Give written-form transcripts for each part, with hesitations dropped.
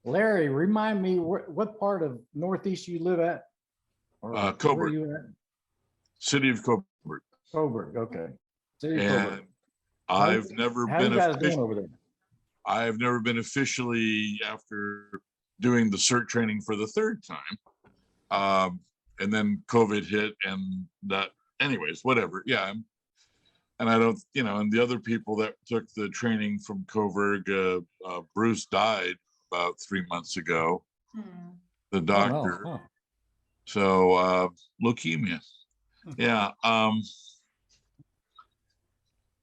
Larry, remind me what part of Northeast you live at? Or where Coburg, you at? city of Coburg. Coburg, okay. City of And Coburg. I've never How been you guys doing over there? I've never been officially, after doing the CERT training for the third time. And then COVID hit and that, anyways, whatever. Yeah. And I don't, and the other people that took the training from Coburg, Bruce died about 3 months ago, the doctor. Oh, no. So leukemia. Yeah.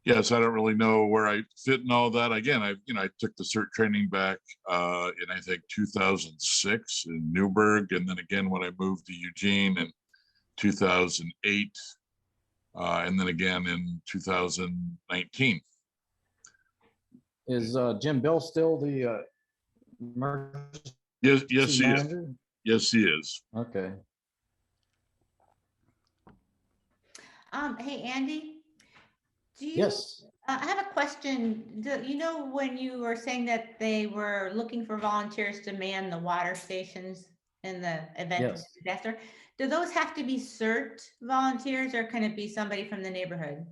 Yes, I don't really know where I fit in all that. Again, I took the CERT training back in I think 2006 in Newburgh, and then again when I moved to Eugene in 2008, and then again in 2019. Is Jim Bill still the emergency Yes, he manager? is. Yes, he is. Okay. Hey, Andy. Yes. I have a question. When you were saying that they were looking for volunteers to man the water stations in the event of disaster, do those have to be CERT volunteers or can it be somebody from the neighborhood?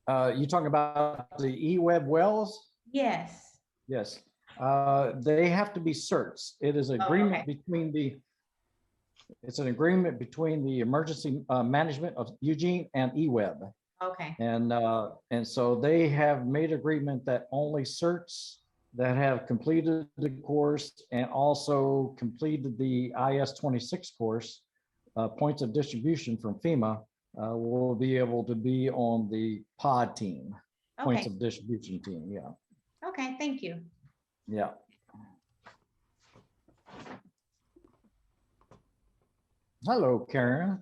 You talking about the e-web wells? Yes. Yes. They have to be CERTs. It is an agreement between it's an agreement between the emergency management of Eugene and e-web. Okay. And so they have made agreement that only CERTs that have completed the course and also completed the IS-26 course, points of distribution from FEMA, will be able to be on the pod team, points of distribution team. Yeah. Okay, thank you. Yeah. Hello, Karen.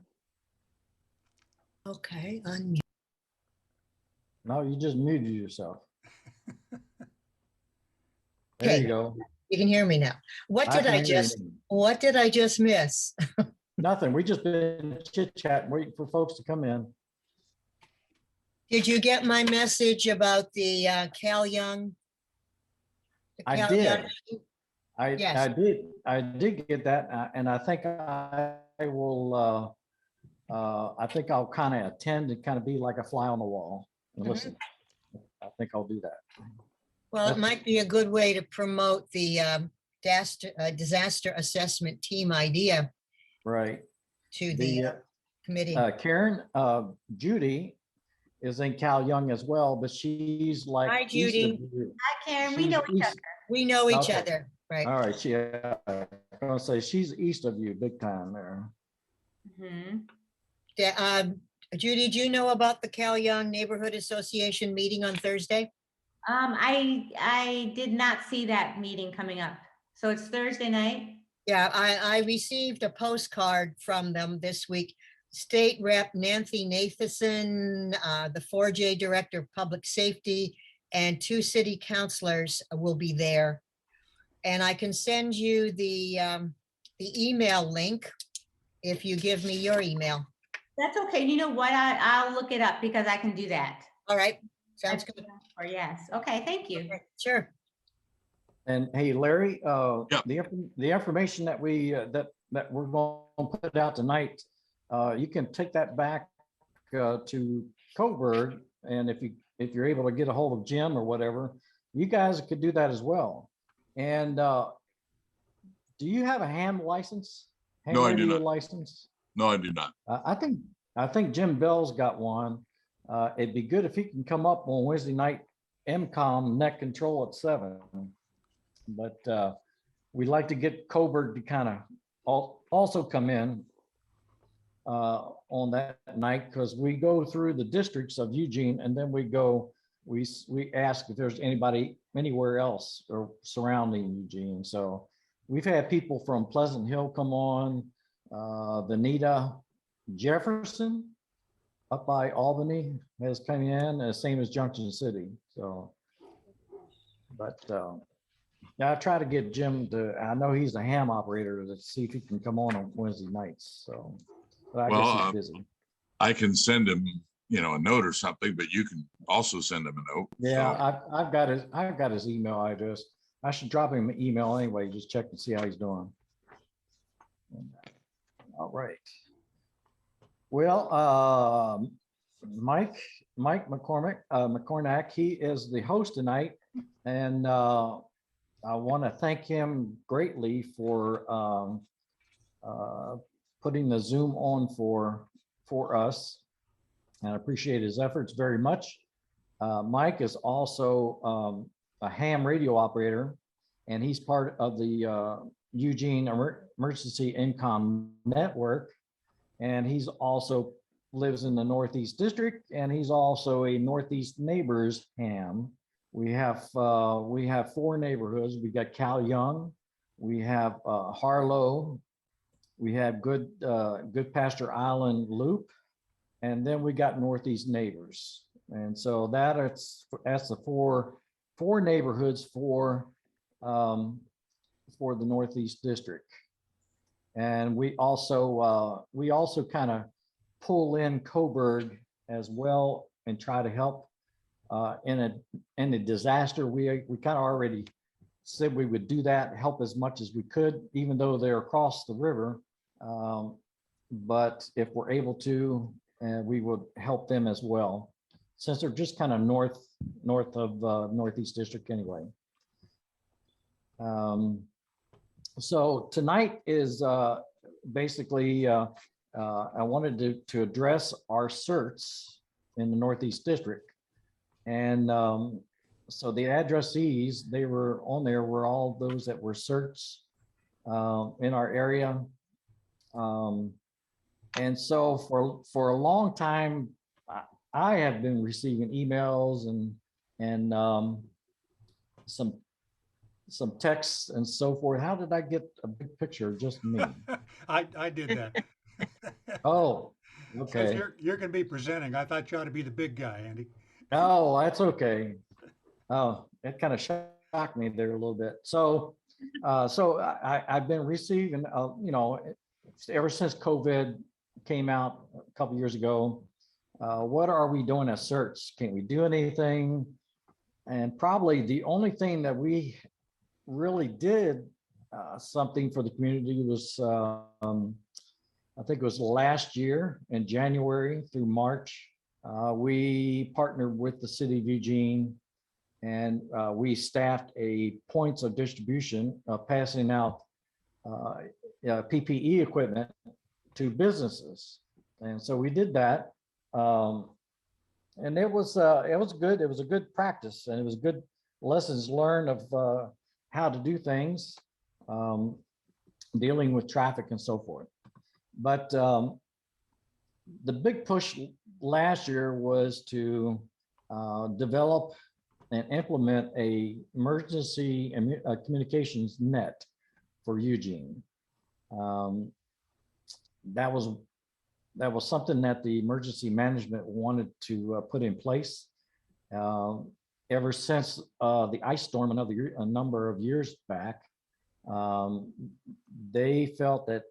Okay, unmute. No, you just muted yourself. There Okay, you go. you can hear me now. What did I just miss? Nothing. We just been chit chat, waiting for folks to come in. Did you get my message about the Cal Young? I did. Yes. I did get that, and I think I will. I think I'll kind of attend and kind of be like a fly on the wall and listen. I think I'll do that. Well, it might be a good way to promote the disaster assessment team idea. Right. To the committee. Karen, Judy is in Cal Young as well, but she's like. Hi, Judy. Hi, Karen. We know each other. We know each other. Right. All right. I'm gonna say she's east of you, big time there. Judy, do you know about the Cal Young Neighborhood Association meeting on Thursday? I did not see that meeting coming up. So it's Thursday night? Yeah, I received a postcard from them this week. State Rep Nancy Nathanson, the 4J Director of Public Safety, and 2 city councilors will be there. And I can send you the email link if you give me your email. That's okay. You know what? I'll look it up because I can do that. All right. Sounds good. Or yes. Okay. Thank you. Okay, sure. And hey, Larry, the information that that we're going to put out tonight, you can take that back to Coburg, and if you're able to get a hold of Jim or whatever, you guys could do that as well. And do you have a ham license? Ham No, I do not. License? No, I do not. I think Jim Bell's got one. It'd be good if he can come up on Wednesday night, MCOM net control at 7. But we'd like to get Coburg to kind of also come in on that night, because we go through the districts of Eugene, and then we ask if there's anybody anywhere else or surrounding Eugene. So we've had people from Pleasant Hill come on, Veneta Jefferson up by Albany has come in, same as Junction City. So, but yeah, I try to get Jim to, I know he's a ham operator, to see if he can come on Wednesday nights. So, but I guess he's busy. I can send him, a note or something, but you can also send him a note. Yeah, so. I've got his email address. I should drop him an email anyway, just check and see how he's doing. All right. Well, Mike McCormack, he is the host tonight, and I want to thank him greatly for putting the Zoom on for us, and I appreciate his efforts very much. Mike is also a ham radio operator, and he's part of the Eugene Emergency Income Network, and he's also lives in the Northeast District, and he's also a Northeast Neighbors ham. We have 4 neighborhoods. We got Cal Young, we have Harlow, we have Good Pasture Island Loop, and then we got Northeast Neighbors. And so that's the four neighborhoods for the Northeast District. And we also kind of pull in Coburg as well and try to help in a disaster. We kind of already said we would do that, help as much as we could, even though they're across the river. But if we're able to, we would help them as well, since they're just kind of north of Northeast District anyway. So tonight is basically I wanted to address our CERTs in the Northeast District, and so the addressees, they were on there were all those that were CERTs in our area. And so for a long time, I have been receiving emails and some texts and so forth. How did I get a big picture of just me? I did that. Oh, Because okay. you're going to be presenting. I thought you ought to be the big guy, Andy. Oh, that's okay. Oh, it kind of shocked me there a little bit. So I've been receiving, ever since COVID came out a couple years ago, what are we doing as CERTs? Can we do anything? And probably the only thing that we really did something for the community was, I think it was last year in January through March. We partnered with the city of Eugene, and we staffed a points of distribution, passing out PPE equipment to businesses. And so we did that. And it was good. It was a good practice, and it was good lessons learned of how to do things, dealing with traffic and so forth. But the big push last year was to develop and implement a emergency communications net for Eugene. That was something that the emergency management wanted to put in place ever since the ice storm a number of years back. They felt that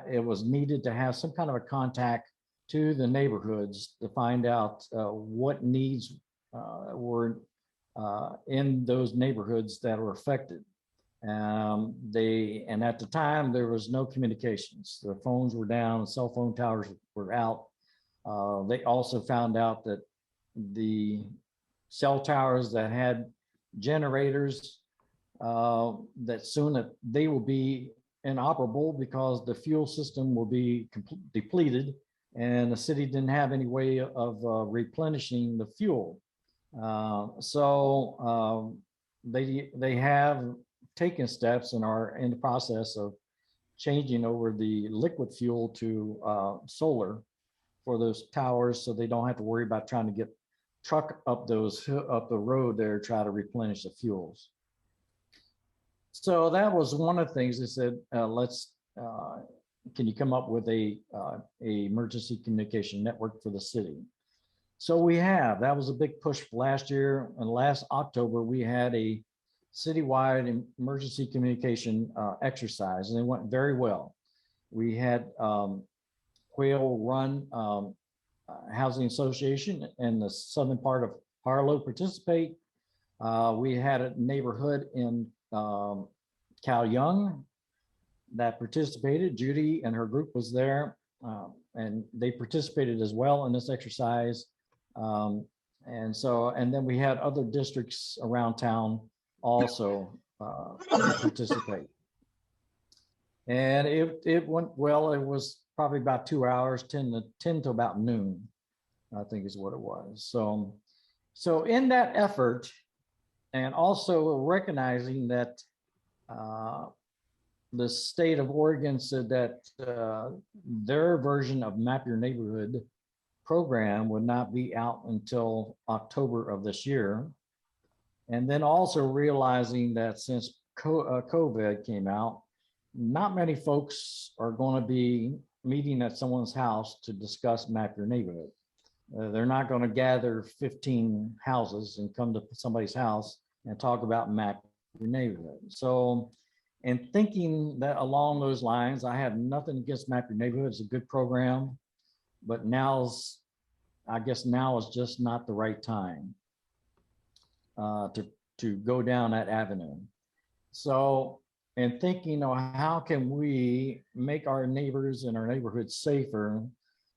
it was needed to have some kind of a contact to the neighborhoods to find out what needs were in those neighborhoods that were affected. And at the time there was no communications. The phones were down, cell phone towers were out. They also found out that the cell towers that had generators, that soon that they will be inoperable because the fuel system will be depleted, and the city didn't have any way of replenishing the fuel. So they have taken steps and are in the process of changing over the liquid fuel to solar for those towers, so they don't have to worry about trying to get truck up the road there, try to replenish the fuels. So that was one of the things they said, can you come up with a emergency communication network for the city? So we have. That was a big push last year. And last October, we had a citywide emergency communication exercise, and it went very well. We had Quail Run Housing Association in the southern part of Harlow participate. We had a neighborhood in Cal Young that participated. Judy and her group was there, and they participated as well in this exercise. And then we had other districts around town also participate. And it went well. It was probably about 2 hours, 10 to about noon, I think is what it was. So in that effort, and also recognizing that the state of Oregon said that their version of Map Your Neighborhood program would not be out until October of this year. And then also realizing that since COVID came out, not many folks are going to be meeting at someone's house to discuss Map Your Neighborhood. They're not going to gather 15 houses and come to somebody's house and talk about Map Your Neighborhood. So, and thinking that along those lines, I have nothing against Map Your Neighborhood. It's a good program, but I guess now is just not the right time to go down that avenue. So, and thinking, how can we make our neighbors and our neighborhoods safer,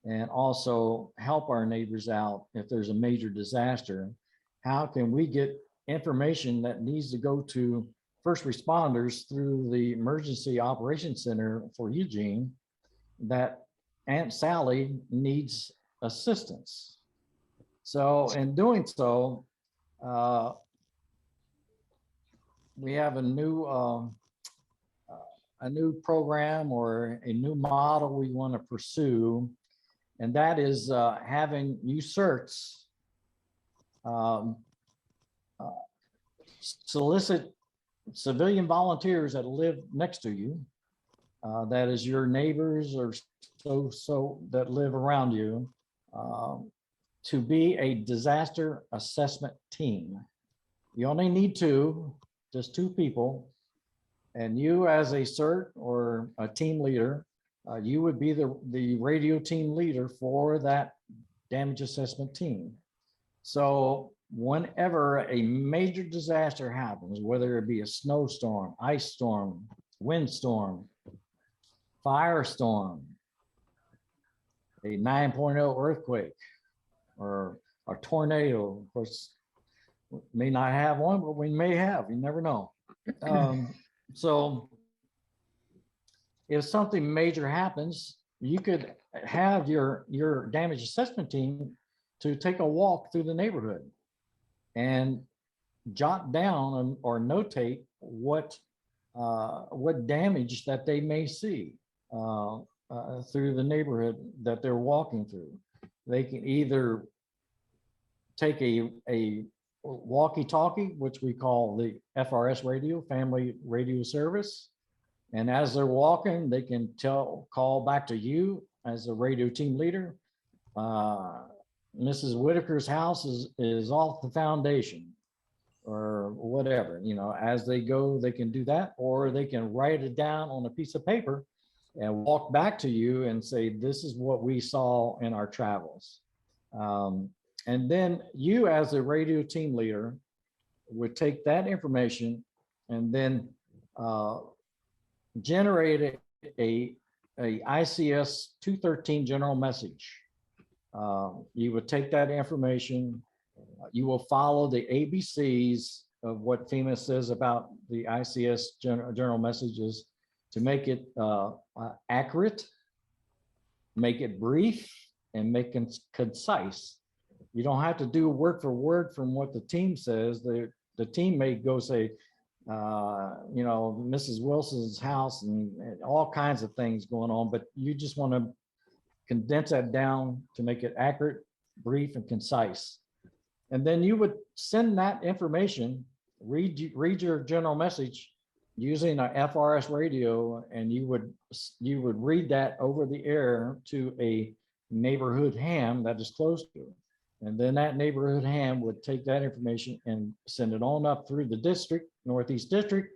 and also help our neighbors out if there's a major disaster? How can we get information that needs to go to first responders through the Emergency Operations Center for Eugene, that Aunt Sally needs assistance? So in doing so, we have a new program or a new model we want to pursue, and that is having you CERTs solicit civilian volunteers that live next to you, that is your neighbors or so that live around you, to be a disaster assessment team. You only need just two people, and you as a CERT or a team leader, you would be the radio team leader for that damage assessment team. So whenever a major disaster happens, whether it be a snowstorm, ice storm, windstorm, firestorm, a 9.0 earthquake, or a tornado, of course, we may not have one, but we may have, you never know. So if something major happens, you could have your damage assessment team to take a walk through the neighborhood and jot down or notate what damage that they may see through the neighborhood that they're walking through. They can either take a walkie-talkie, which we call the FRS radio, Family Radio Service. And as they're walking, they can call back to you as a radio team leader. Mrs. Whitaker's house is off the foundation, or whatever. As they go, they can do that, or they can write it down on a piece of paper and walk back to you and say, this is what we saw in our travels. And then you as a radio team leader would take that information and then generate a ICS 213 general message. You would take that information, you will follow the ABCs of what FEMA says about the ICS general messages to make it accurate, make it brief, and make it concise. You don't have to do word for word from what the team says. The team may go say, Mrs. Wilson's house and all kinds of things going on, but you just want to condense that down to make it accurate, brief, and concise. And then you would send that information, read your general message using a FRS radio, and you would read that over the air to a neighborhood ham that is close to it. And then that neighborhood ham would take that information and send it on up through the district, Northeast District,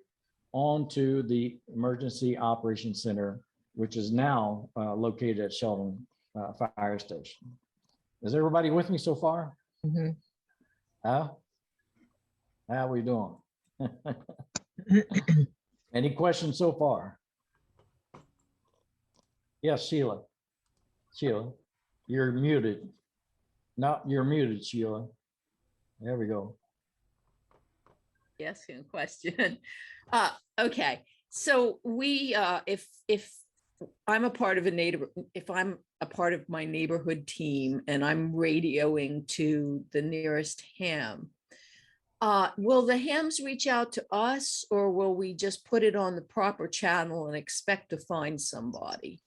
onto the Emergency Operations Center, which is now located at Sheldon Fire Station. Is everybody with me so far? Mhm. How are we doing? Any questions so far? Yes, Sheila. Sheila, you're muted. No, you're muted, Sheila. There we go. Asking a question. Okay, so we, if I'm a part of a neighbor, if I'm a part of my neighborhood team and I'm radioing to the nearest ham, will the hams reach out to us, or will we just put it on the proper channel and expect to find somebody?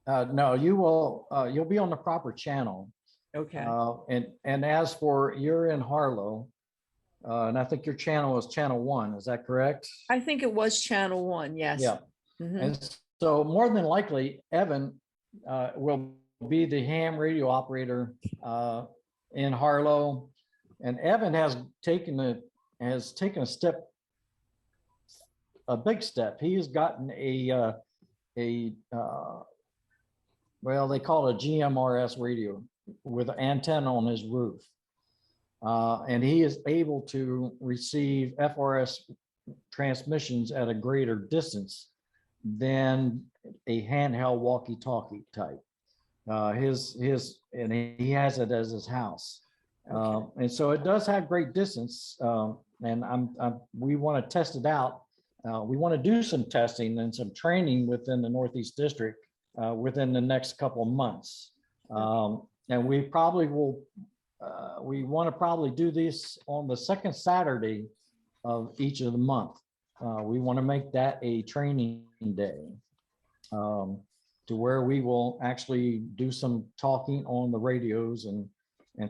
No, you will, you'll be on the proper channel. Okay, And as for, you're in Harlow, and I think your channel is channel 1, is that correct? I think it was channel 1, yes. Yeah. Mhm. And so more than likely, Evan will be the ham radio operator in Harlow. And Evan has taken a step, a big step. He has gotten well, they call it a GMRS radio with an antenna on his roof. And he is able to receive FRS transmissions at a greater distance than a handheld walkie-talkie type. And he has it as his house. And so it does have great distance. And we want to test it out. We want to do some testing and some training within the Northeast District within the next couple of months. And we probably will, we want to probably do this on the second Saturday of each of the month. We want to make that a training day to where we will actually do some talking on the radios and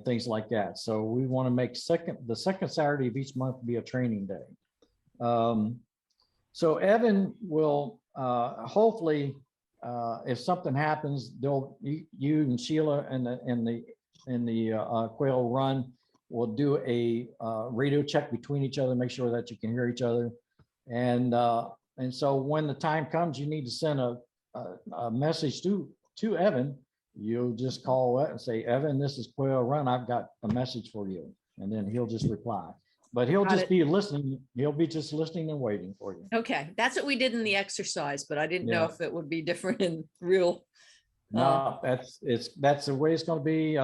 things like that. So we want to make the second Saturday of each month be a training day. So Evan will hopefully, if something happens, you and Sheila in the Quail Run will do a radio check between each other, make sure that you can hear each other. And so when the time comes, you need to send a message to Evan. You'll just call and say, Evan, this is Quail Run. I've got a message for you. And then he'll just reply. But he'll just be listening. He'll be just listening and waiting for you. Okay, that's what we did in the exercise, but I didn't know Yeah. if it would be different in real. No, that's the way it's going to be.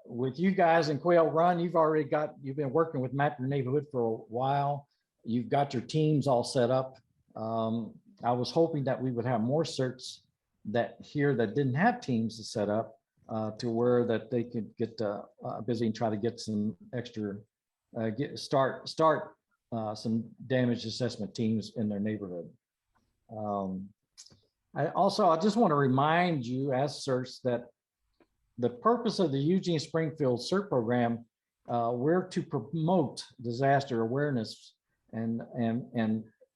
With you guys in Quail Run, you've been working with Map Your Neighborhood for a while. You've got your teams all set up. I was hoping that we would have more CERTs that didn't have teams to set up to where that they could get busy and try to get some extra, start some damage assessment teams in their neighborhood. I just want to remind you as CERTs that the purpose of the Eugene Springfield CERT program, we're to promote disaster awareness and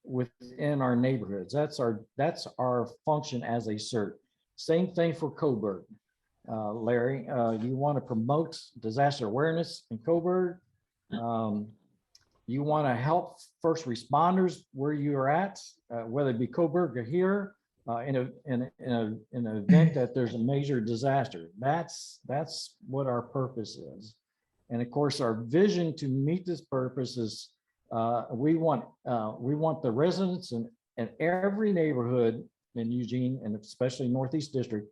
within our neighborhoods. That's our function as a CERT. Same thing for Coburg. Larry, you want to promote disaster awareness in Coburg. You want to help first responders where you are at, whether it be Coburg or here, in an event that there's a major disaster. That's what our purpose is. And of course, our vision to meet this purpose is we want the residents in every neighborhood in Eugene, and especially Northeast District.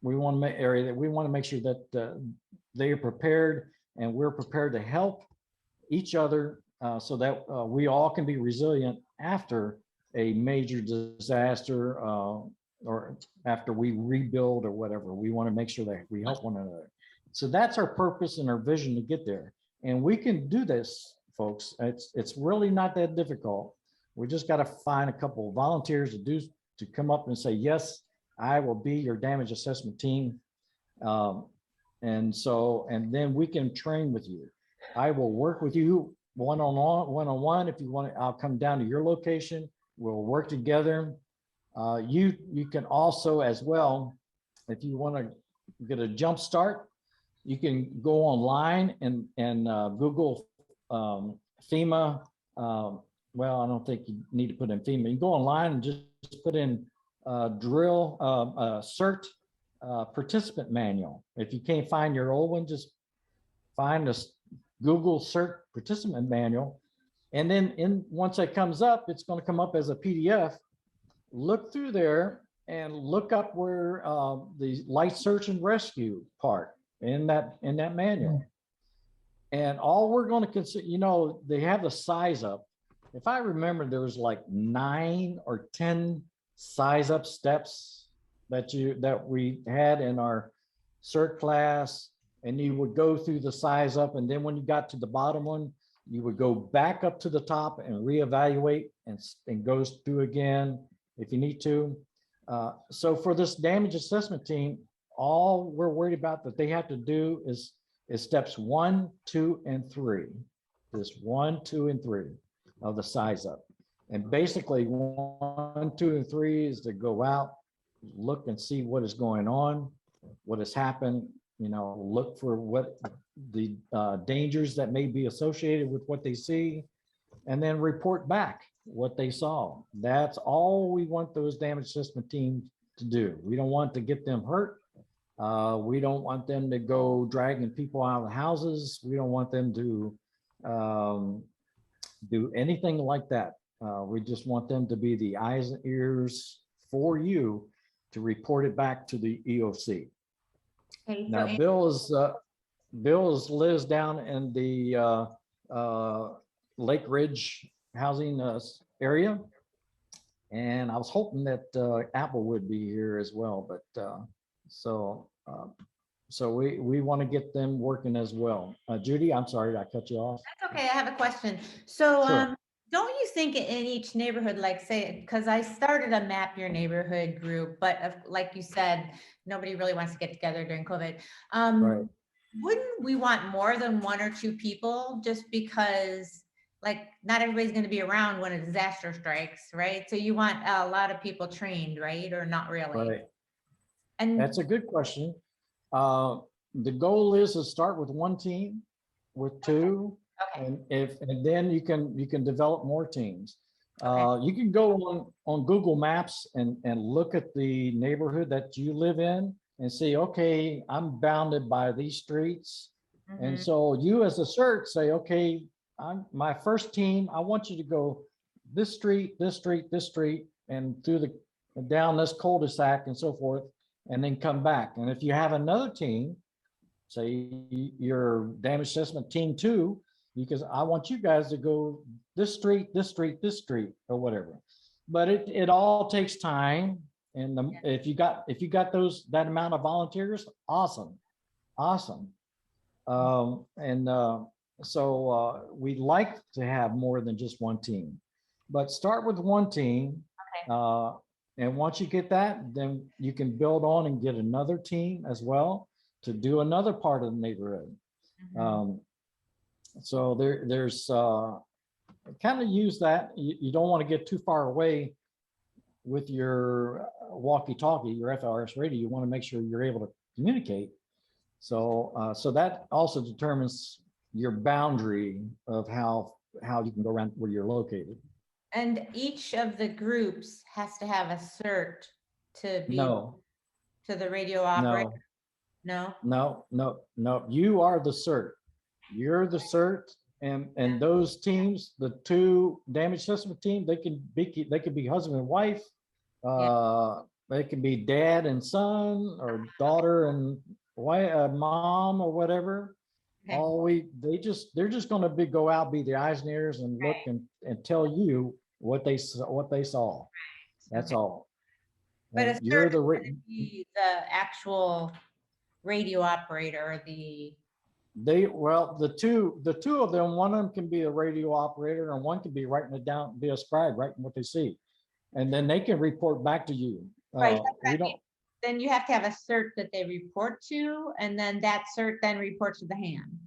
We want to make sure that they are prepared, and we're prepared to help each other so that we all can be resilient after a major disaster or after we rebuild or whatever. We want to make sure that we help one another. So that's our purpose and our vision to get there. And we can do this, folks. It's really not that difficult. We just got to find a couple of volunteers to come up and say, yes, I will be your damage assessment team. And then we can train with you. I will work with you one-on-one. If you want, I'll come down to your location. We'll work together. You can also as well, if you want to get a jump start, you can go online and Google FEMA. Well, I don't think you need to put in FEMA. You can go online and just put in drill CERT participant manual. If you can't find your old one, just find Google CERT participant manual. And then once it comes up, it's going to come up as a PDF. Look through there and look up where the light search and rescue part in that manual. And all we're going to consider, they have the size up. If I remember, there was like 9 or 10 size up steps that we had in our CERT class, and you would go through the size up, and then when you got to the bottom one, you would go back up to the top and reevaluate and goes through again if you need to. So for this damage assessment team, all we're worried about that they have to do is steps 1, 2, and 3. This 1, 2, and 3 of the size up. And basically 1, 2, and 3 is to go out, look and see what is going on, what has happened, look for what the dangers that may be associated with what they see, and then report back what they saw. That's all we want those damage assessment teams to do. We don't want to get them hurt. We don't want them to go dragging people out of the houses. We don't want them to do anything like that. We just want them to be the eyes and ears for you to report it back to the EOC. Okay, so Now, Bill lives down in the Lake Ridge housing area, and I was hoping that Apple would be here as well, but so we want to get them working as well. Judy, I'm sorry, I cut you off. that's okay. I have a question. So Sure. don't you think in each neighborhood, like say, because I started a Map Your Neighborhood group, but like you said, nobody really wants to get together during COVID. Right. Wouldn't we want more than 1 or 2 people, just because like not everybody's going to be around when a disaster strikes, right? So you want a lot of people trained, right? Or not really? Right. And That's a good question. The goal is to start with 1 team, with 2, okay, and then you can develop more teams. Okay. You can go on Google Maps and look at the neighborhood that you live in and see, okay, I'm bounded by these streets. And Mhm. so you as a CERT say, okay, my first team, I want you to go this street, this street, this street, and down this cul-de-sac and so forth, and then come back. And if you have another team, say your damage assessment team 2, because I want you guys to go this street, this street, this street, or whatever. But it all takes time. And if you got that amount of volunteers, awesome. So we like to have more than just 1 team, but start with 1 team. Okay. And once you get that, then you can build on and get another team as well to do another part of the neighborhood. Mhm. So there's kind of use that. You don't want to get too far away with your walkie-talkie, your FRS radio. You want to make sure you're able to communicate. So that also determines your boundary of how you can go around where you're located. And each of the groups has to have a CERT to be No, to the radio operator? no, No? You are the CERT. You're the CERT, and those teams, the 2 damage assessment team, they can be husband and wife. They can be dad and son, or daughter and wife, mom, or whatever. Okay. They're just going to go out, be the eyes and ears, and look and tell you what they saw. That's Okay. all. But a And you're CERT the is gonna be the actual radio operator, or the, the two of them, one of them can be a radio operator, and one can be writing it down, be a scribe, writing what they see, and then they can report back to you. right, that's what I We mean. don't. Then you have to have a CERT that they report to, and then that CERT then reports to the ham.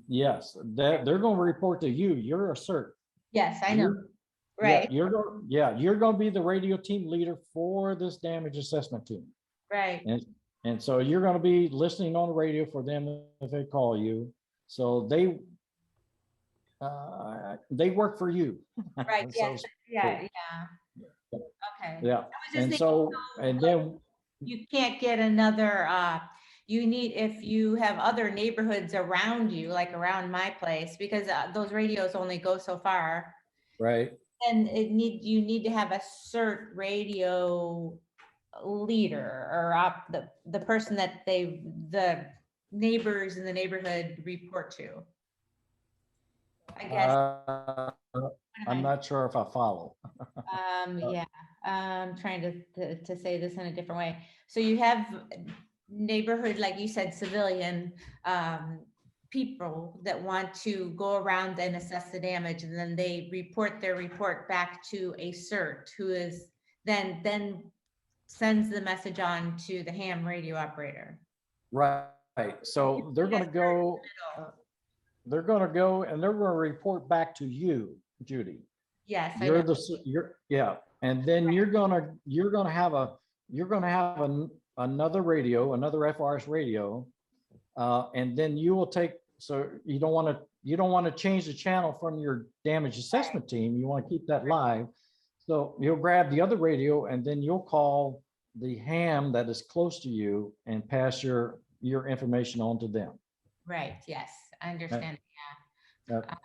Yes, they're going to report to you. You're a CERT. Yes, I know, You're- right, You're going to be the radio team leader for this damage assessment team. right. And so you're going to be listening on the radio for them if they call you. So they work for you. Right, So- yes, yeah, okay. Yeah. I was just And thinking, so, and then, you can't get another you need, if you have other neighborhoods around you, like around my place, because those radios only go so far. Right. And you need to have a CERT radio leader or the person that the neighbors in the neighborhood report to. I guess. What am I'm I- not sure if I follow. Yeah, I'm trying to say this in a different way. So you have neighborhood, like you said, civilian people that want to go around and assess the damage, and then they report their report back to a CERT, who is then sends the message on to the ham radio operator. Right. So they're going to go. They're going to go and they're going to report back to you, Judy. Yes, I You're know. you're yeah, and then you're gonna have another radio, another FRS radio, and then you will take. So you don't want to change the channel from your damage assessment team. You want to keep that live. So you'll grab the other radio and then you'll call the ham that is close to you and pass your information on to them. Right, yes, I understand.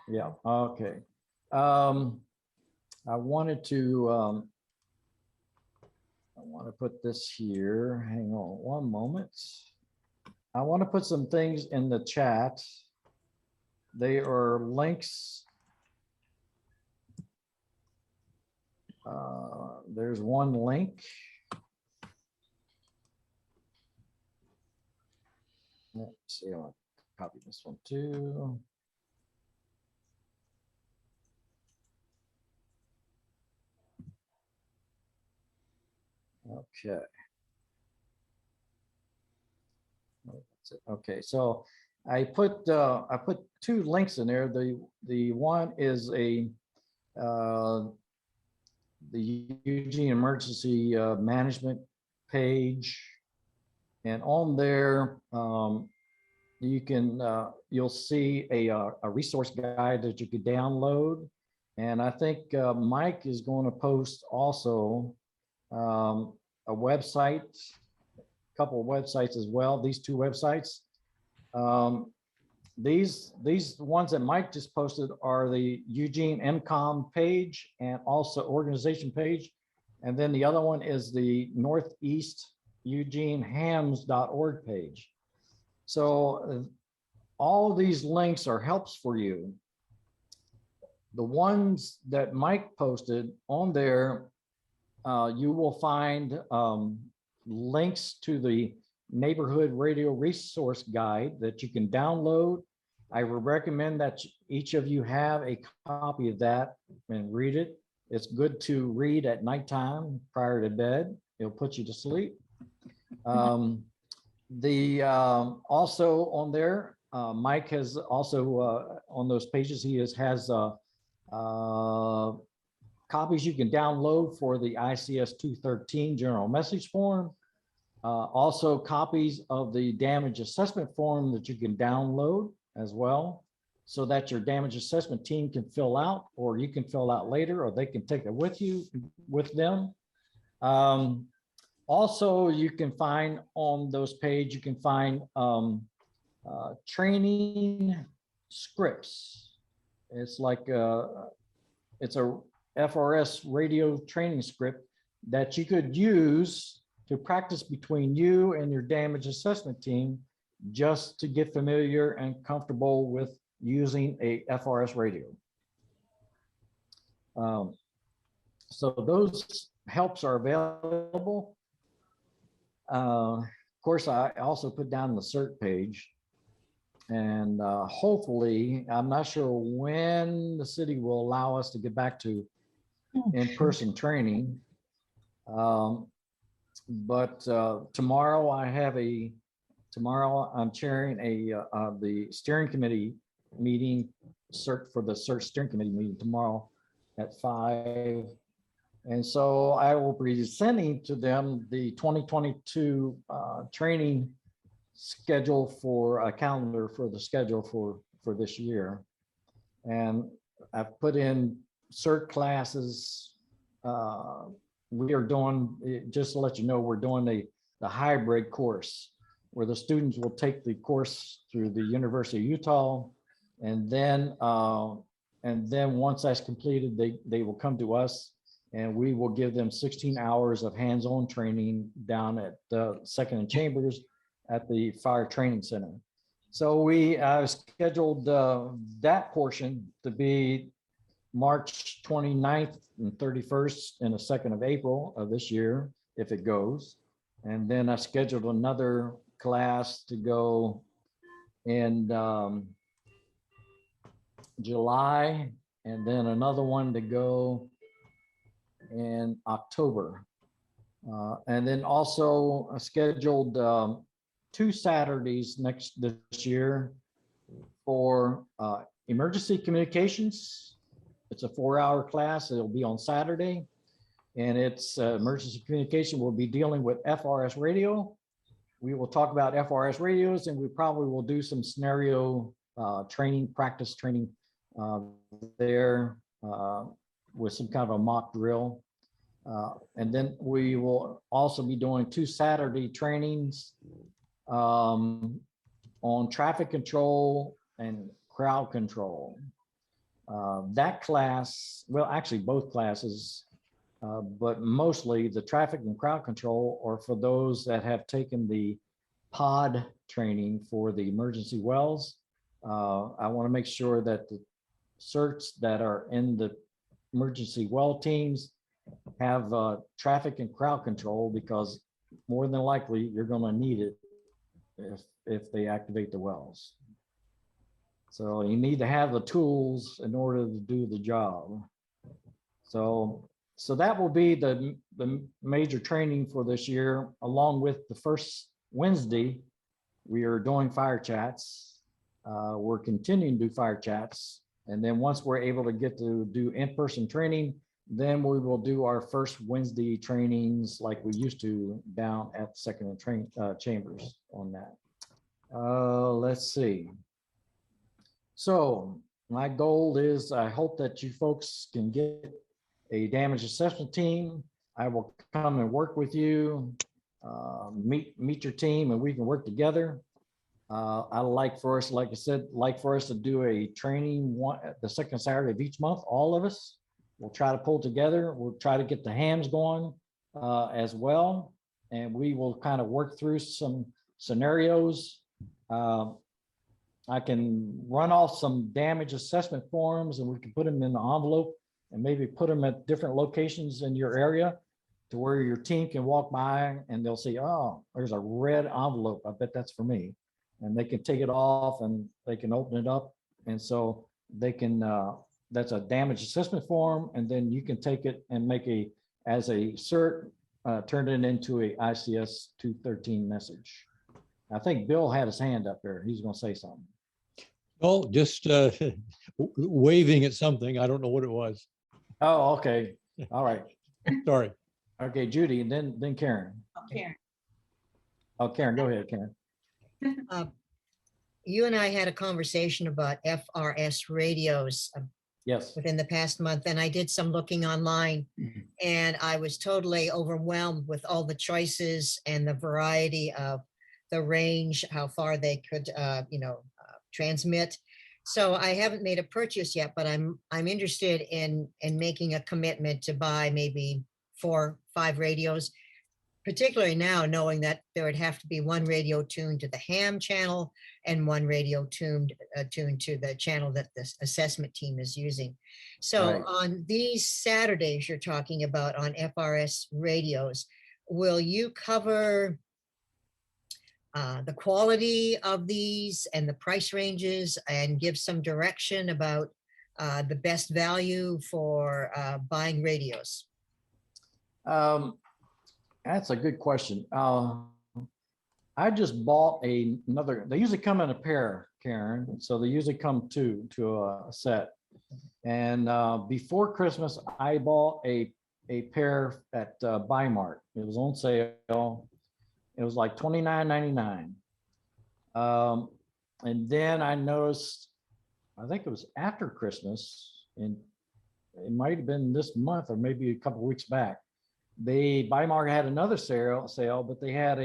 Yeah. Okay. I wanted to put this here. Hang on one moment. I want to put some things in the chat. They are links. There's one link. Let's see, I'll copy this one too. Okay. That's it. Okay, so I put two links in there. The one is the Eugene Emergency Management page, and on there you'll see a resource guide that you could download, and I think Mike is going to post also a website, a couple of websites as well. These two websites. These ones that Mike just posted are the Eugene MCOM page and also organization page. And then the other one is the Northeast Eugene hams.org page. So all of these links are helps for you. The ones that Mike posted on there, you will find links to the neighborhood radio resource guide that you can download. I would recommend that each of you have a copy of that and read it. It's good to read at nighttime prior to bed. It'll put you to sleep. Also on there, Mike has also on those pages, he has copies you can download for the ICS 213 general message form. Also copies of the damage assessment form that you can download as well, so that your damage assessment team can fill out, or you can fill out later, or they can take it with them. Also, you can find on those pages, you can find training scripts. It's like it's a FRS radio training script that you could use to practice between you and your damage assessment team, just to get familiar and comfortable with using a FRS radio. So those helps are available. Of course, I also put down the CERT page, and hopefully, I'm not sure when the city will allow us to get back to in-person training. But tomorrow I'm chairing the steering committee meeting, for the CERT steering committee meeting tomorrow at 5. And so I will be sending to them the 2022 training schedule, for a calendar for the schedule for this year. And I've put in CERT classes. We are doing, just to let you know, we're doing the hybrid course. where the students will take the course through the University of Utah. And then once that's completed, they will come to us and we will give them 16 hours of hands-on training down at the Second and Chambers at the Fire Training Center. So we scheduled that portion to be March 29th and 31st and the 2nd of April of this year, if it goes. And then I scheduled another class to go in July, and then another one to go in October. And then also scheduled 2 Saturdays this year for emergency communications. It's a 4-hour class. It'll be on Saturday. And it's emergency communication. We'll be dealing with FRS radio. We will talk about FRS radios, and we probably will do some scenario training, practice training there with some kind of a mock drill. And then we will also be doing 2 Saturday trainings on traffic control and crowd control. That class, well, actually both classes, but mostly the traffic and crowd control are for those that have taken the pod training for the emergency wells. I want to make sure that the CERTs that are in the emergency well teams have traffic and crowd control, because more than likely you're going to need it if they activate the wells. So you need to have the tools in order to do the job. So that will be the major training for this year, along with the first Wednesday, we are doing fire chats. We're continuing to do fire chats. And then once we're able to get to do in-person training, then we will do our first Wednesday trainings like we used to down at Second and Chambers on that. Let's see. So my goal is, I hope that you folks can get a damage assessment team. I will come and work with you, meet your team, and we can work together. I like for us, like I said, for us to do a training the second Saturday of each month, all of us. We'll try to pull together. We'll try to get the hams going as well. And we will kind of work through some scenarios. I can run off some damage assessment forms, and we can put them in the envelope and maybe put them at different locations in your area to where your team can walk by and they'll see, oh, there's a red envelope. I bet that's for me. And they can take it off and they can open it up. And so they can, that's a damage assessment form. And then you can take it and make as a CERT, turn it into a ICS 213 message. I think Bill had his hand up there. He's going to say something. Oh, just waving at something. I don't know what it was. Oh, okay. All right. Sorry. Okay, Judy, and then Karen. Karen. Oh, Karen, go ahead, Karen. You and I had a conversation about FRS radios Yes. within the past month, and I did some looking online, and I was totally overwhelmed with all the choices and the variety of the range, how far they could, transmit. So I haven't made a purchase yet, but I'm interested in making a commitment to buy maybe 4 or 5 radios, particularly now knowing that there would have to be one radio tuned to the ham channel and one radio tuned to the channel that the assessment team is using. So Right. on these Saturdays you're talking about on FRS radios, will you cover the quality of these and the price ranges and give some direction about the best value for buying radios? That's a good question. I just bought another, they usually come in a pair, Karen. So they usually come to a set. And before Christmas, I bought a pair at Bimart. It was on sale. It was like $29.99. And then I noticed, I think it was after Christmas, and it might have been this month or maybe a couple of weeks back, Bimart had another sale, but they had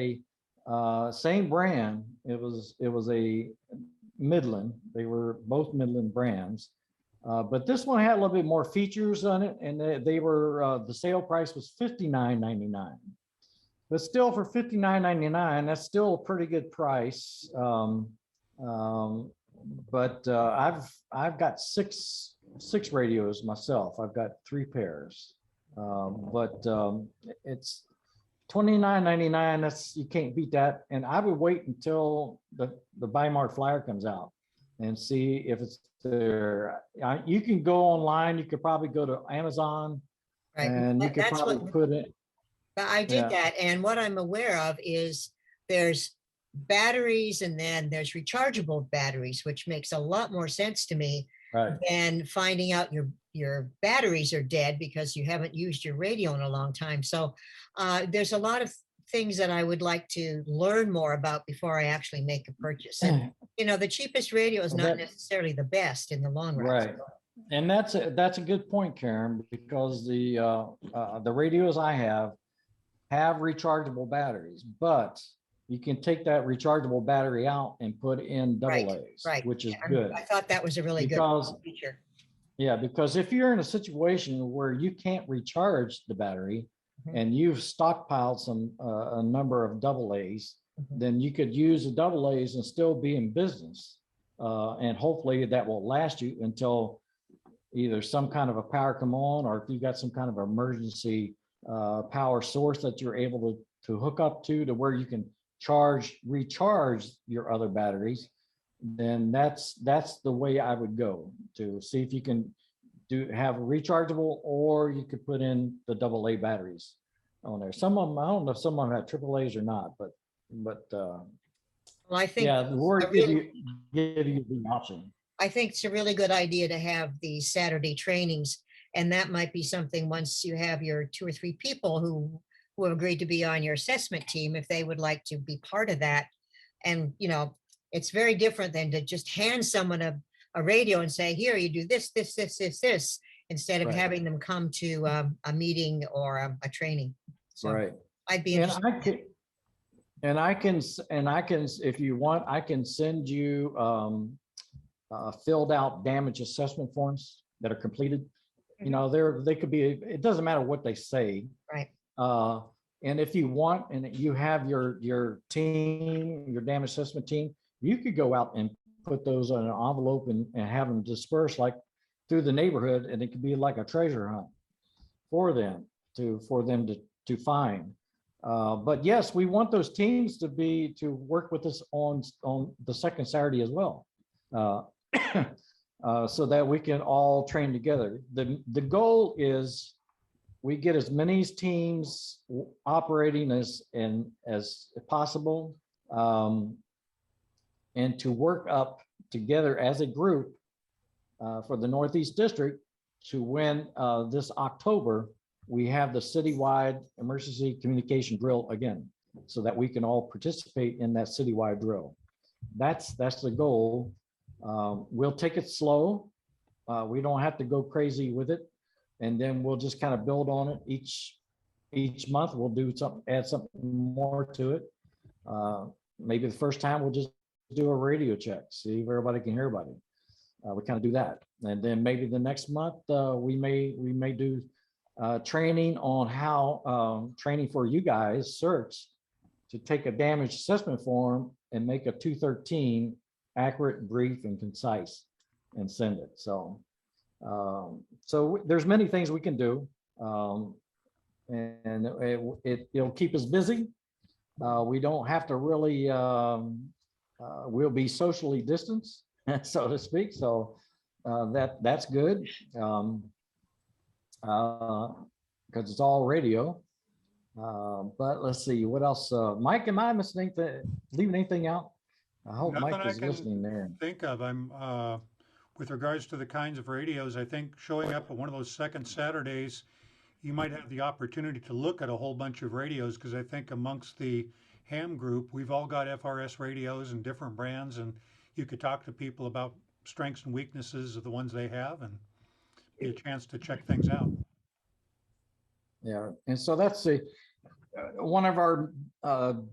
Same brand. It was a Midland. They were both Midland brands. But this one had a little bit more features on it, and they were the sale price was $59.99. But still, for $59.99, that's still a pretty good price. But I've got six radios myself. I've got 3 pairs. But it's $29.99. That's, you can't beat that. And I would wait until the Weimar flyer comes out and see if it's there. You can go online. You could probably go to Amazon, Right. and you could That's probably what put it. I did Yeah. that. And what I'm aware of is there's batteries and then there's rechargeable batteries, which makes a lot more sense to me Right. than finding out your batteries are dead because you haven't used your radio in a long time. So there's a lot of things that I would like to learn more about before I actually make a purchase. And, you know, the cheapest radio is Well, not that- necessarily the best in the long run. Right. And that's a good point, Karen, because the radios I have rechargeable batteries, but you can take that rechargeable battery out and put in Right, double A's, right. which is And good. I thought that was a really good Because, feature. yeah, because if you're in a situation where you can't recharge the battery Mhm. and you've stockpiled a number of double A's, Mhm. then you could use the double A's and still be in business. And hopefully that will last you until either some kind of a power come on, or if you've got some kind of emergency power source that you're able to hook up to where you can recharge your other batteries, then that's the way I would go, to see if you can have rechargeable, or you could put in the double A batteries on there. Some of them, I don't know if some of them have triple A's or not, but Well, I think yeah, the word I really- give you the option. I think it's a really good idea to have these Saturday trainings. And that might be something once you have your 2 or 3 people who have agreed to be on your assessment team, if they would like to be part of that. And, you know, it's very different than to just hand someone a radio and say, here, you do this, instead of Right. having them come to a meeting or a training. So Right. I'd be And interested. I can, if you want, I can send you filled out damage assessment forms that are completed. You know, they could be, it doesn't matter what they say. Right. And if you want, and you have your team, your damage assessment team, you could go out and put those on an envelope and have them dispersed like through the neighborhood, and it could be like a treasure hunt for them to find. But yes, we want those teams to work with us on the second Saturday as well. So that we can all train together. The goal is we get as many teams operating as possible, and to work up together as a group for the Northeast District to when this October we have the citywide emergency communication drill again, so that we can all participate in that citywide drill. That's the goal. We'll take it slow. We don't have to go crazy with it. And then we'll just kind of build on it each month. We'll do something, add something more to it. Maybe the first time we'll just do a radio check, see if everybody can hear everybody. We kind of do that. And then maybe the next month we may do training on how training for you guys, CERTs, to take a damage assessment form and make a 213 accurate, brief, and concise, and send it. So there's many things we can do, and it'll keep us busy. We don't have to really, we'll be socially distanced, so to speak. So that's good, because it's all radio. But let's see, what else? Mike, am I missing anything, leaving anything out? I hope Nothing Mike I is can listening there. think of. I'm with regards to the kinds of radios, I think showing up at one of those second Saturdays, you might have the opportunity to look at a whole bunch of radios, because I think amongst the ham group, we've all got FRS radios and different brands, and you could talk to people about strengths and weaknesses of the ones they have, and be a chance to check things out. Yeah, and so that's the, one of our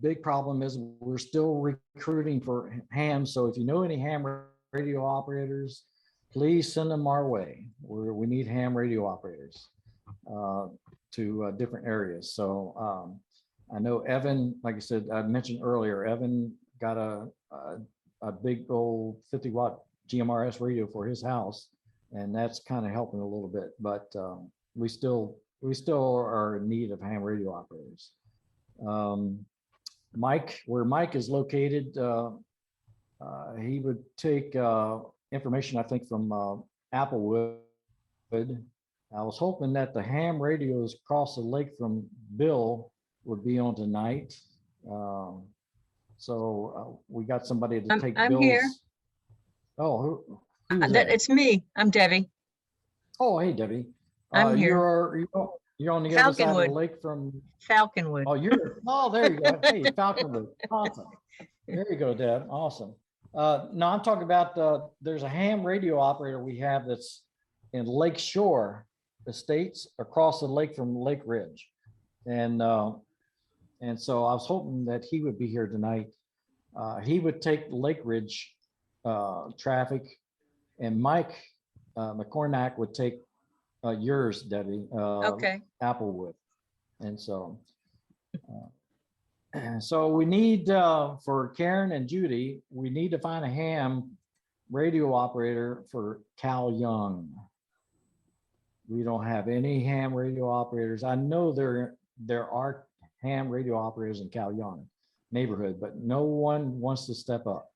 big problem is we're still recruiting for ham. So if you know any ham radio operators, please send them our way. We need ham radio operators to different areas. So I know Evan, like I said, I mentioned earlier, Evan got a big old 50-watt GMRS radio for his house, and that's kind of helping a little bit. But we still are in need of ham radio operators. Mike, where Mike is located, he would take information, I think, from Applewood. I was hoping that the ham radios across the lake from Bill would be on tonight. So we got somebody to take I'm Bill's. here. Oh, who's that? It's me. I'm Debbie. Oh, hey, Debbie. I'm here. You're on the other side of the Falconwood. lake from. Falconwood. Oh, there you go. Hey, Falconwood. Awesome. There you go, Deb. Awesome. No, I'm talking about, there's a ham radio operator we have that's in Lake Shore Estates across the lake from Lake Ridge. And so I was hoping that he would be here tonight. He would take Lake Ridge traffic, and Mike McCornack would take yours, Debbie. Okay. Applewood. And so so we need for Karen and Judy, we need to find a ham radio operator for Cal Young. We don't have any ham radio operators. I know there are ham radio operators in Cal Young neighborhood, but no one wants to step up.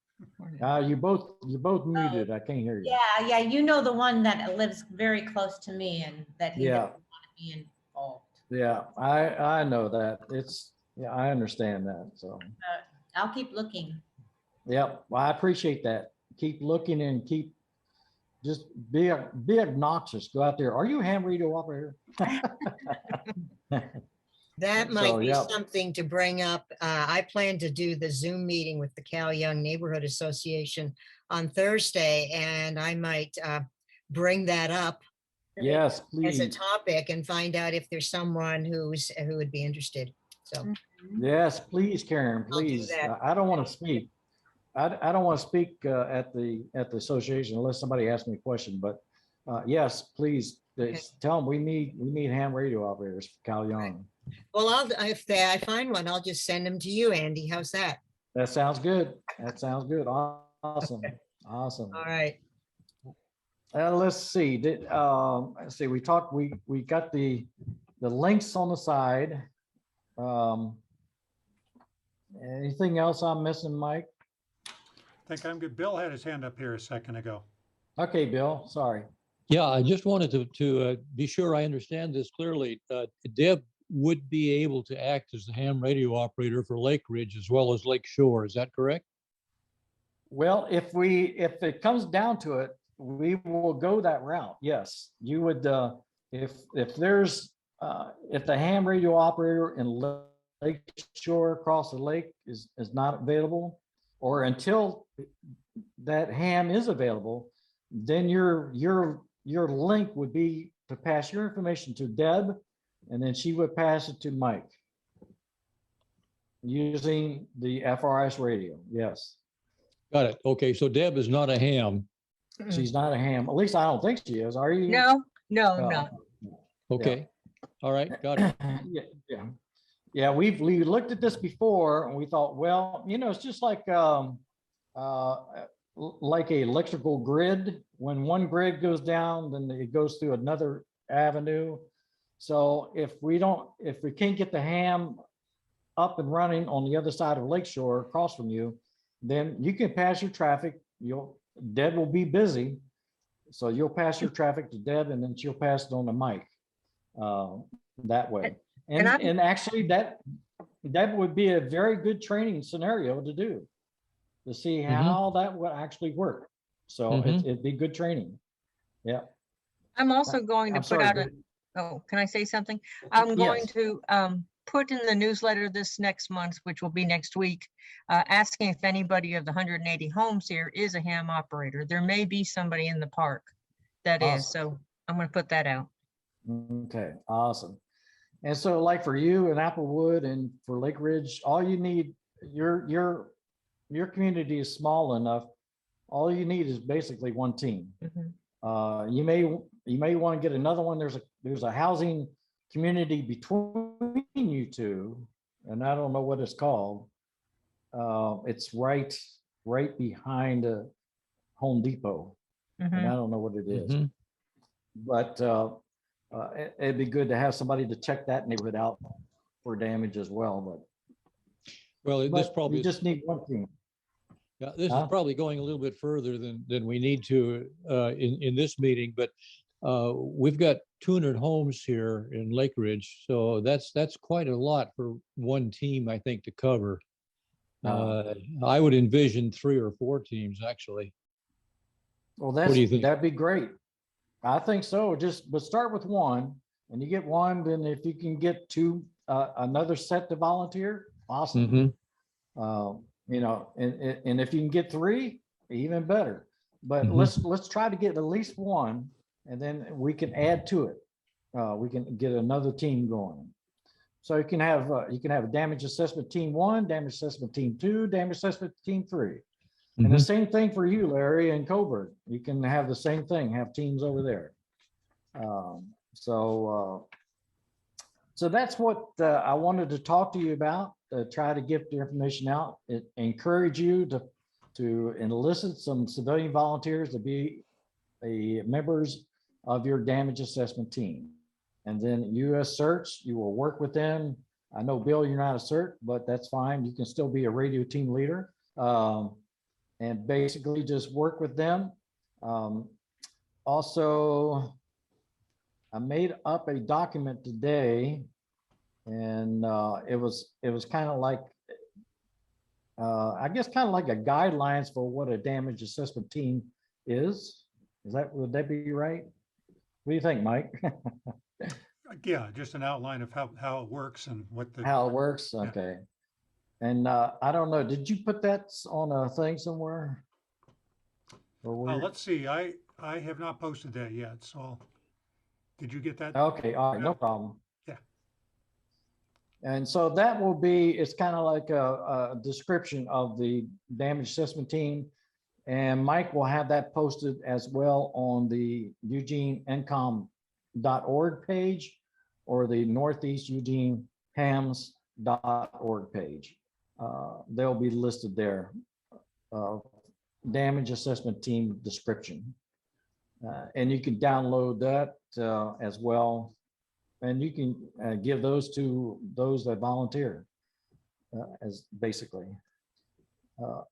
You're both muted. I can't hear you. Yeah, you know the one that lives very close to me and that he doesn't want to be involved. Yeah, I know that. I understand that. So I'll keep looking. Yep. Well, I appreciate that. Keep looking and just be obnoxious. Go out there. Are you a ham radio operator? That might be yeah. something to bring up. I plan to do the Zoom meeting with the Cal Young Neighborhood Association on Thursday, and I might bring that up Yes, as a please. topic and find out if there's someone who would be interested. So Yes, please, Karen, I'll do please. that. I don't want to speak. I don't want to speak at the association unless somebody asks me a question, but yes, please, tell them we need ham radio operators for Cal Young. Well, if I find one, I'll just send them to you, Andy. How's that? That sounds good. That sounds good. Awesome. Awesome. All right. Let's see. We talked, we got the links on the side. Anything else I'm missing, Mike? I think I'm good. Bill had his hand up here a second ago. Okay, Bill, sorry. Yeah, I just wanted to be sure I understand this clearly. Deb would be able to act as the ham radio operator for Lake Ridge as well as Lake Shore. Is that correct? Well, if it comes down to it, we will go that route. Yes, you would. If the ham radio operator in Lake Shore across the lake is not available, or until that ham is available, then your link would be to pass your information to Deb, and then she would pass it to Mike using the FRS radio. Yes. Got it. Okay, so Deb is not a ham. She's not a ham. At least I don't think she is. Are you? No. Okay. All right, got it. Yeah. We looked at this before and we thought, well, it's just like a electrical grid. When one grid goes down, then it goes through another avenue. So if we can't get the ham up and running on the other side of Lakeshore across from you, then you can pass your traffic. Deb will be busy. So you'll pass your traffic to Deb and then she'll pass it on to Mike that way. And actually that would be a very good training scenario to do, to see how that would actually work. So it'd be good training. Yeah. I'm also going to put out can I say something? I'm going to put in the newsletter this next month, which will be next week, asking if anybody of the 180 homes here is a ham operator. There may be somebody in the park that is, so I'm going to put that out. Okay, awesome. And so like for you in Applewood and for Lake Ridge, all you need, your community is small enough. All you need is basically one team. You may want to get another one. There's a housing community between you two, and I don't know what it's called. It's right behind Home Depot, and I don't know what it is. But it'd be good to have somebody to check that neighborhood out for damage as well. This probably you just need one team. Yeah, this is probably going a little bit further than we need to in this meeting, but we've got 200 homes here in Lake Ridge, so that's quite a lot for one team, I think, to cover. I would envision 3 or 4 teams, actually. Well, What do you think? that'd be great. I think so. But start with one, and you get one. Then if you can get two, another set to volunteer, awesome. You know, and if you can get 3, even better. But let's try to get at least one, and then we can add to it. We can get another team going. So you can have a damage assessment team 1, damage assessment team 2, damage assessment team 3. And the same thing for you, Larry and Coburg. You can have the same thing, have teams over there. So that's what I wanted to talk to you about, try to get the information out, encourage you to enlist some civilian volunteers to be members of your damage assessment team. And then US CERTs, you will work with them. I know, Bill, you're not a CERT, but that's fine. You can still be a radio team leader. And basically just work with them. Also, I made up a document today, and it was kind of like, I guess kind of like a guidelines for what a damage assessment team is. Would that be right? What do you think, Mike? Yeah, just an outline of how it works and how it works. Yeah. Okay. And I don't know, did you put that on a thing somewhere? Let's see. I have not posted that yet. So did you get that? Okay. All right. No problem. Yeah. And so that will be, it's kind of like a description of the damage assessment team. And Mike will have that posted as well on the EugeneNCom.org page or the Northeast Eugene Hams.org page. They'll be listed there. Damage assessment team description. And you can download that as well. And you can give those to those that volunteer as basically.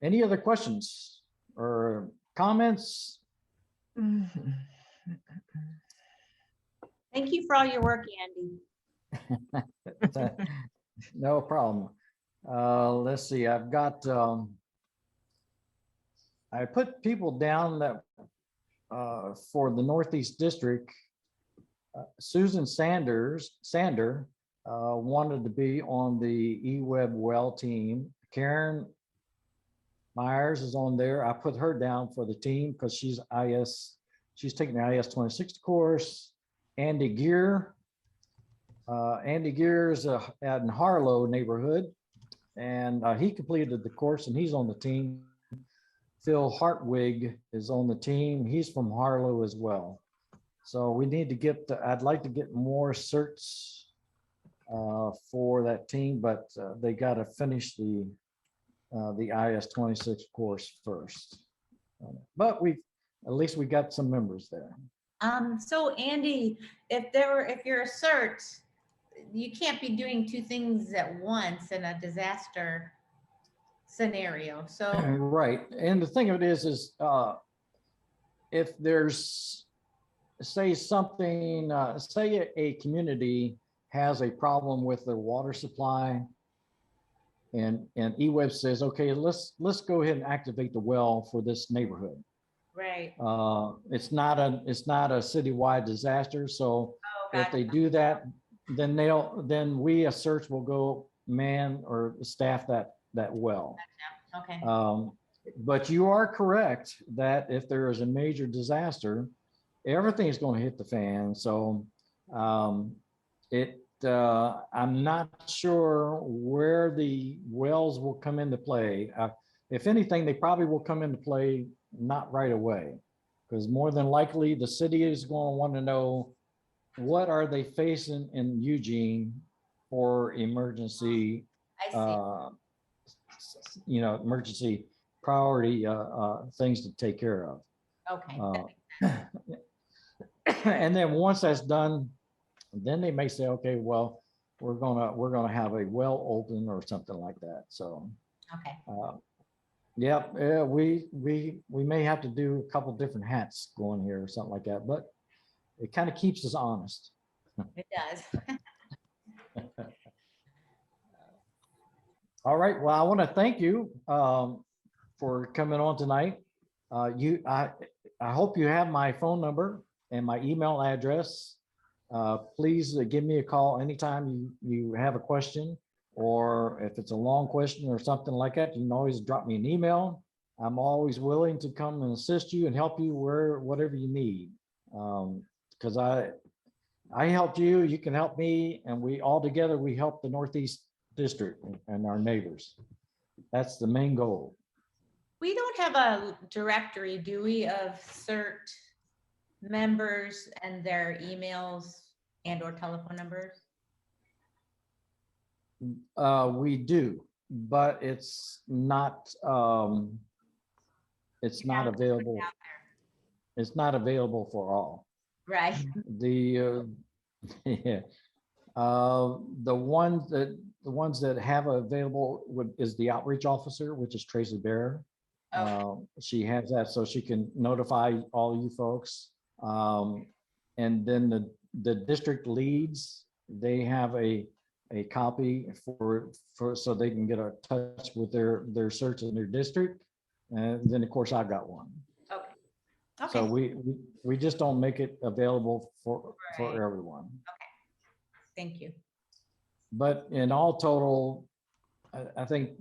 Any other questions or comments? Thank you for all your work, Andy. No problem. Let's see, I've got, I put people down that for the Northeast District. Susan Sander wanted to be on the eWeb well team. Karen Myers is on there. I put her down for the team because she's taking the IS 26 course. Andy Gear. Andy Gear is in Harlow neighborhood, and he completed the course and he's on the team. Phil Hartwig is on the team. He's from Harlow as well. So we need to get, I'd like to get more certs for that team, but they got to finish the IS 26 course first. But at least we got some members there. So Andy, if you're a CERT, you can't be doing 2 things at once in a disaster scenario. So right, and the thing of it is if there's, say something, say a community has a problem with their water supply, and eWeb says, okay, let's go ahead and activate the well for this neighborhood. Right. It's not a citywide disaster. So if they do that, then we as CERTs will go man or staff that well. Okay. But you are correct that if there is a major disaster, everything is going to hit the fan. So I'm not sure where the wells will come into play. If anything, they probably will come into play not right away, because more than likely the city is going to want to know what are they facing in Eugene for emergency, I see. emergency priority things to take care of. Okay. that makes sense. And then once that's done, then they may say, okay, well, we're gonna have a well open or something like that. So, Okay. yeah, we may have to do a couple different hats going here or something like that, but it kind of keeps us honest. It does. All right. Well, I want to thank you for coming on tonight. I hope you have my phone number and my email address. Please give me a call anytime you have a question, or if it's a long question or something like that, you can always drop me an email. I'm always willing to come and assist you and help you whatever you need. Because I helped you, you can help me, and we all together, we help the Northeast District and our neighbors. That's the main goal. We don't have a directory, do we, of CERT members and their emails and or telephone numbers? We do, but it's not available. It's not available for all. Right. The yeah, the ones that have available is the outreach officer, which is Tracy Bear. She has that so she can notify all you folks. And then the district leads, they have a copy for so they can get in touch with their CERTs in their district. And then of course I've got one. Okay. So we just don't make it available for Right. everyone. Thank you. But in all total, I think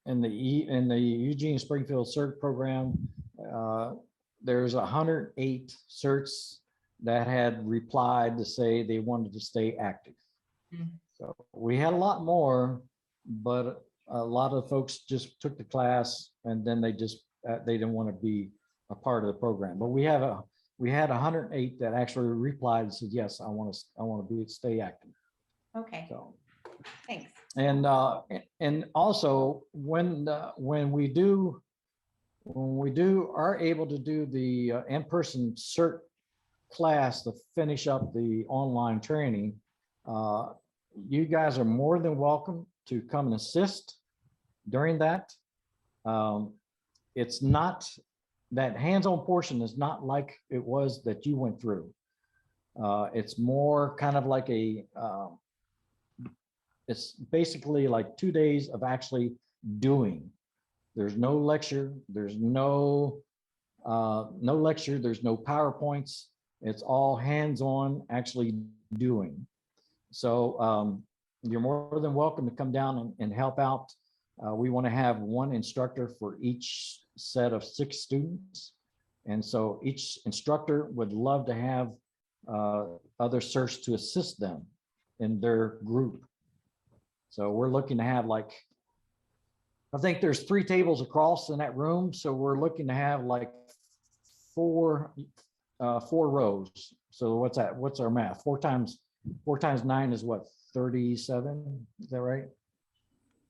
in the Eugene Springfield CERT program, there's 108 CERTs that had replied to say they wanted to stay active. Mhm. So we had a lot more, but a lot of folks just took the class and then they didn't want to be a part of the program. But we had 108 that actually replied and said, yes, I want to stay active. Okay. So, Thanks. and also when we are able to do the in-person CERT class to finish up the online training, you guys are more than welcome to come and assist during that. It's not, that hands-on portion is not like it was that you went through. It's more kind of like it's basically like 2 days of actually doing. There's no lecture, there's no lecture, there's no PowerPoints. It's all hands-on actually doing. So you're more than welcome to come down and help out. We want to have one instructor for each set of 6 students. And so each instructor would love to have other CERTs to assist them in their group. So we're looking to have like, I think there's 3 tables across in that room. So we're looking to have like 4 rows. So what's that? What's our math? 4 times 9 is what? 37? Is that right?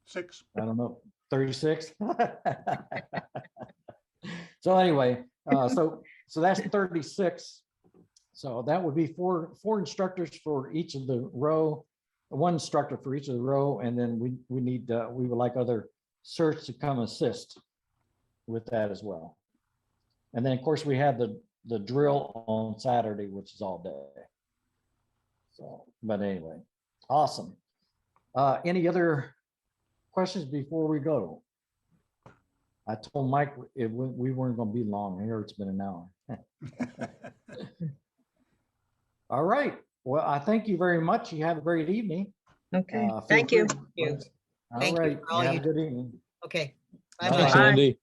6. I don't know. 36. So anyway, so that's 36. So that would be four instructors for each of the row, 1 instructor for each of the row, and then we would like other CERTs to come assist with that as well. And then of course we have the drill on Saturday, which is all day. So, but anyway, awesome. Any other questions before we go? I told Mike we weren't going to be long. Here it's been an hour. All right. Well, I thank you very much. You have a great evening. Okay, Feel thank you. free- All Thank you right. for all Have a you good evening. Okay. Bye. Thanks, Bye. Andy.